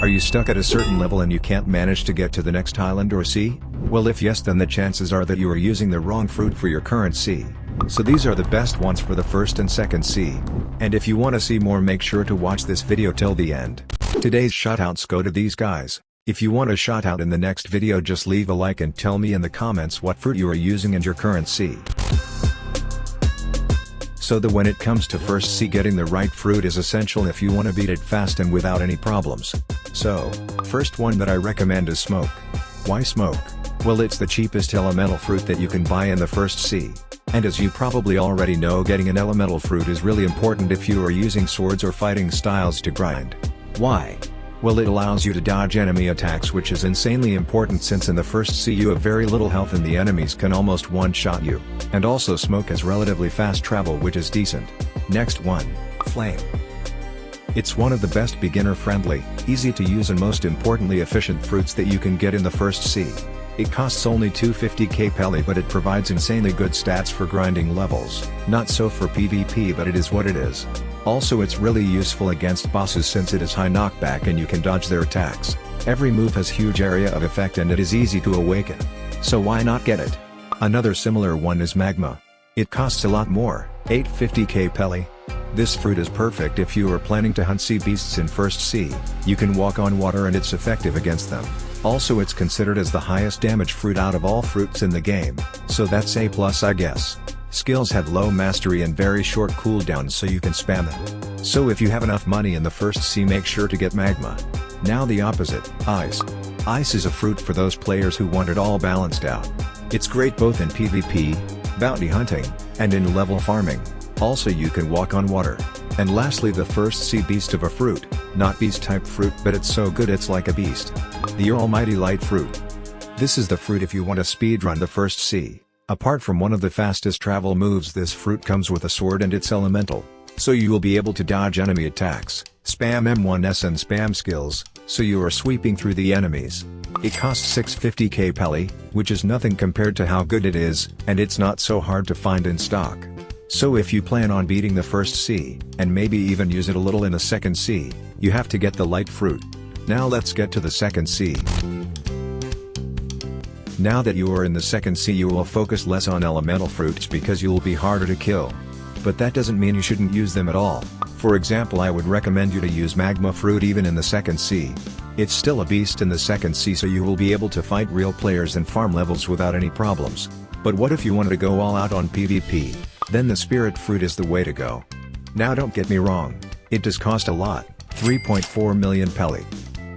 Are you stuck at a certain level and you can't manage to get to the next island or sea? Well, if yes, then the chances are that you are using the wrong fruit for your current sea. So these are the best ones for the first and second sea. And if you want to see more, make sure to watch this video till the end. Today's shoutouts go to these guys. If you want a shoutout in the next video, just leave a like and tell me in the comments what fruit you are using in your current sea. So when it comes to first sea, getting the right fruit is essential if you want to beat it fast and without any problems. So, first one that I recommend is smoke. Why smoke? Well, it's the cheapest elemental fruit that you can buy in the first sea. And as you probably already know, getting an elemental fruit is really important if you are using swords or fighting styles to grind. Why? Well, it allows you to dodge enemy attacks, which is insanely important since in the first sea you have very little health and the enemies can almost one-shot you. And also smoke has relatively fast travel, which is decent. Next one, flame. It's one of the best beginner-friendly, easy to use and most importantly efficient fruits that you can get in the first sea. It costs only 250k pelly, but it provides insanely good stats for grinding levels. Not so for PvP, but it is what it is. Also, it's really useful against bosses since it is high knockback and you can dodge their attacks. Every move has huge area of effect and it is easy to awaken. So why not get it? Another similar one is magma. It costs a lot more, 850k pelly. This fruit is perfect if you are planning to hunt sea beasts in first sea. You can walk on water and it's effective against them. Also, it's considered as the highest damage fruit out of all fruits in the game, so that's A+, I guess. Skills have low mastery and very short cooldowns, so you can spam them. So if you have enough money in the first sea, make sure to get magma. Now the opposite, ice. Ice is a fruit for those players who want it all balanced out. It's great both in PvP, bounty hunting, and in level farming. Also, you can walk on water. And lastly, the first sea beast of a fruit, not beast type fruit, but it's so good it's like a beast. The almighty light fruit. This is the fruit if you want to speedrun the first sea. Apart from one of the fastest travel moves, this fruit comes with a sword and it's elemental. So you will be able to dodge enemy attacks, spam M1s and spam skills, so you are sweeping through the enemies. It costs 650k pelly, which is nothing compared to how good it is, and it's not so hard to find in stock. So if you plan on beating the first sea, and maybe even use it a little in the second sea, you have to get the light fruit. Now let's get to the second sea. Now that you are in the second sea, you will focus less on elemental fruits because you will be harder to kill. But that doesn't mean you shouldn't use them at all. For example, I would recommend you to use magma fruit even in the second sea. It's still a beast in the second sea, so you will be able to fight real players and farm levels without any problems. But what if you wanted to go all out on PvP? Then the spirit fruit is the way to go. Now don't get me wrong, it does cost a lot, 3.4 million pelly.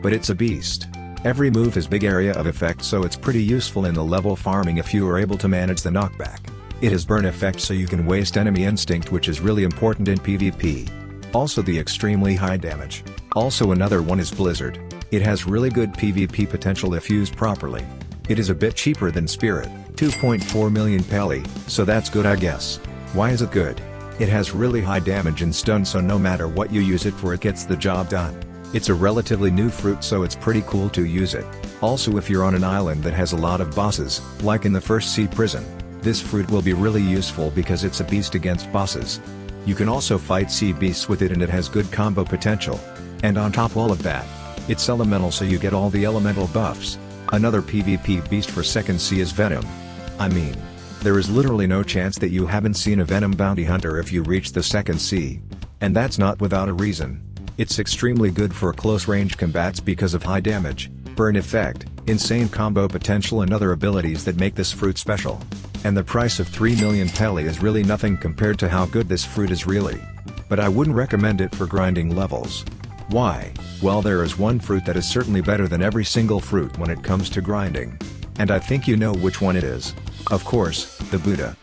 But it's a beast. Every move has big area of effect, so it's pretty useful in the level farming if you are able to manage the knockback. It has burn effect, so you can waste enemy instinct, which is really important in PvP. Also the extremely high damage. Also another one is blizzard. It has really good PvP potential if used properly. It is a bit cheaper than spirit, 2.4 million pelly, so that's good, I guess. Why is it good? It has really high damage and stun, so no matter what you use it for, it gets the job done. It's a relatively new fruit, so it's pretty cool to use it. Also, if you're on an island that has a lot of bosses, like in the first sea prison, this fruit will be really useful because it's a beast against bosses. You can also fight sea beasts with it and it has good combo potential. And on top of all of that, it's elemental, so you get all the elemental buffs. Another PvP beast for second sea is venom. I mean, there is literally no chance that you haven't seen a venom bounty hunter if you reach the second sea. And that's not without a reason. It's extremely good for close range combats because of high damage, burn effect, insane combo potential and other abilities that make this fruit special. And the price of 3 million pelly is really nothing compared to how good this fruit is really. But I wouldn't recommend it for grinding levels. Why? Well, there is one fruit that is certainly better than every single fruit when it comes to grinding. And I think you know which one it is. Of course, the Buddha.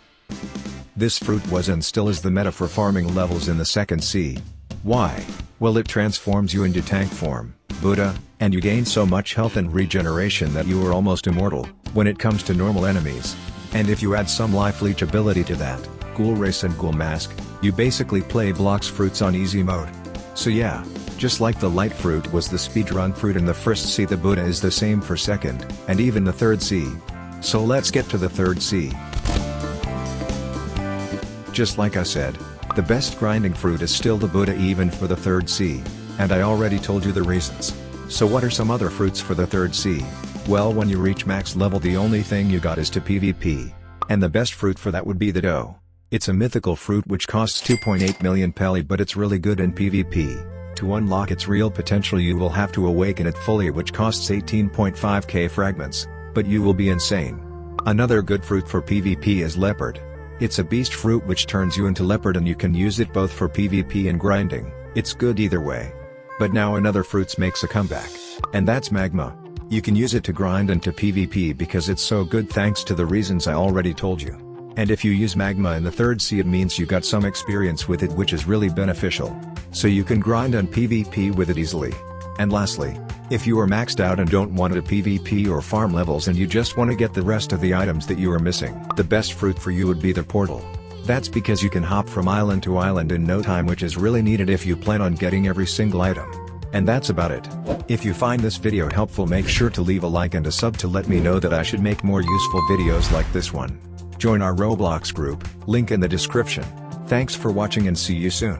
This fruit was and still is the meta for farming levels in the second sea. Why? Well, it transforms you into tank form, Buddha, and you gain so much health and regeneration that you are almost immortal when it comes to normal enemies. And if you add some life leech ability to that, Ghoul Race and Ghoul Mask, you basically play Blox fruits on easy mode. So yeah, just like the light fruit was the speedrun fruit in the first sea, the Buddha is the same for second, and even the third sea. So let's get to the third sea. Just like I said, the best grinding fruit is still the Buddha even for the third sea, and I already told you the reasons. So what are some other fruits for the third sea? Well, when you reach max level, the only thing you got is to PvP. And the best fruit for that would be the dough. It's a mythical fruit which costs 2.8 million pelly, but it's really good in PvP. To unlock its real potential you will have to awaken it fully, which costs 18.5k fragments, but you will be insane. Another good fruit for PvP is leopard. It's a beast fruit which turns you into leopard, and you can use it both for PvP and grinding. It's good either way. But now another fruit makes a comeback, and that's magma. You can use it to grind and to PvP because it's so good thanks to the reasons I already told you. And if you use magma in the third sea, it means you got some experience with it, which is really beneficial. So you can grind and PvP with it easily. And lastly, if you are maxed out and don't want to PvP or farm levels and you just want to get the rest of the items that you are missing, the best fruit for you would be the portal. That's because you can hop from island to island in no time, which is really needed if you plan on getting every single item. And that's about it. If you find this video helpful, make sure to leave a like and a sub to let me know that I should make more useful videos like this one. Join our Roblox group, link in the description. Thanks for watching and see you soon.